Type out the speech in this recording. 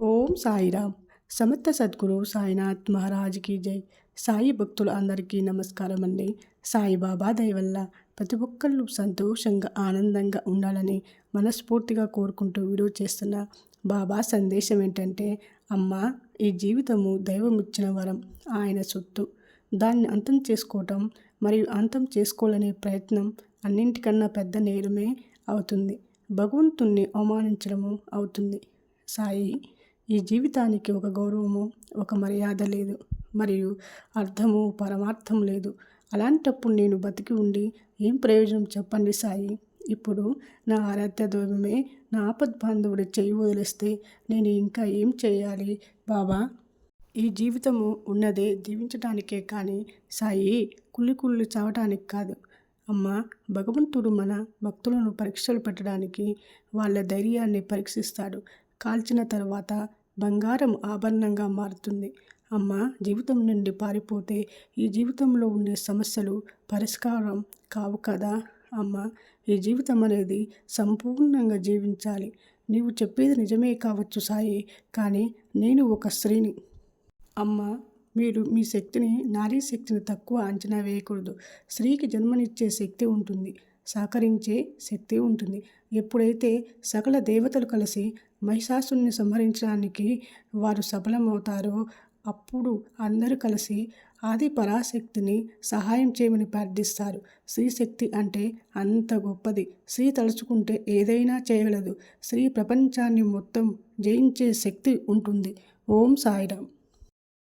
ఓం సాయిరామ్. సమర్థ సద్గురు సాయినాథ్ మహారాజ్కి జై. సాయి భక్తులు అందరికీ నమస్కారం అండి. సాయిబాబా దయ వల్ల ప్రతి ఒక్కళ్ళు సంతోషంగా ఆనందంగా ఉండాలని మనస్ఫూర్తిగా కోరుకుంటూ వీడియో చేస్తున్న బాబా సందేశం ఏంటంటే, అమ్మ, ఈ జీవితము దైవం ఇచ్చిన వరం, ఆయన సొత్తు. దాన్ని అంతం చేసుకోవటం మరియు అంతం చేసుకోవాలనే ప్రయత్నం అన్నింటికన్నా పెద్ద నేరమే అవుతుంది. భగవంతుణ్ణి అవమానించడము అవుతుంది. సాయి, ఈ జీవితానికి ఒక గౌరవము, ఒక మర్యాద లేదు, మరియు అర్థము పరమార్థం లేదు. అలాంటప్పుడు నేను బతికి ఉండి ఏం ప్రయోజనం చెప్పండి సాయి. ఇప్పుడు నా ఆరాధ్య దైవమే నా ఆపద్బాంధవుడి చేయి వదిలేస్తే నేను ఇంకా ఏం చేయాలి బాబా? ఈ జీవితము ఉన్నదే దీవించడానికే కానీ సాయి, కుళ్ళి చావటానికి కాదు. అమ్మ, భగవంతుడు మన భక్తులను పరీక్షలు పెట్టడానికి వాళ్ళ ధైర్యాన్ని పరీక్షిస్తాడు. కాల్చిన తర్వాత బంగారం ఆభరణంగా మారుతుంది. అమ్మ, జీవితం నుండి పారిపోతే ఈ జీవితంలో ఉండే సమస్యలు పరిష్కారం కావు కదా. అమ్మ, ఈ జీవితం అనేది సంపూర్ణంగా జీవించాలి. నీవు చెప్పేది నిజమే కావచ్చు సాయి, కానీ నేను ఒక స్త్రీని. అమ్మ, మీరు మీ శక్తిని, నారీ శక్తిని తక్కువ అంచనా వేయకూడదు. స్త్రీకి జన్మనిచ్చే శక్తి ఉంటుంది, సహకరించే శక్తి ఉంటుంది. ఎప్పుడైతే సకల దేవతలు కలిసి మహిషాసుని సంహరించడానికి వారు సఫలమవుతారో అప్పుడు అందరూ కలిసి ఆది పరాశక్తిని సహాయం చేయమని ప్రార్థిస్తారు. స్త్రీ శక్తి అంటే అంత గొప్పది. స్త్రీ తలుచుకుంటే ఏదైనా చేయగలదు. స్త్రీ ప్రపంచాన్ని మొత్తం జయించే శక్తి ఉంటుంది. ఓం సాయిరామ్.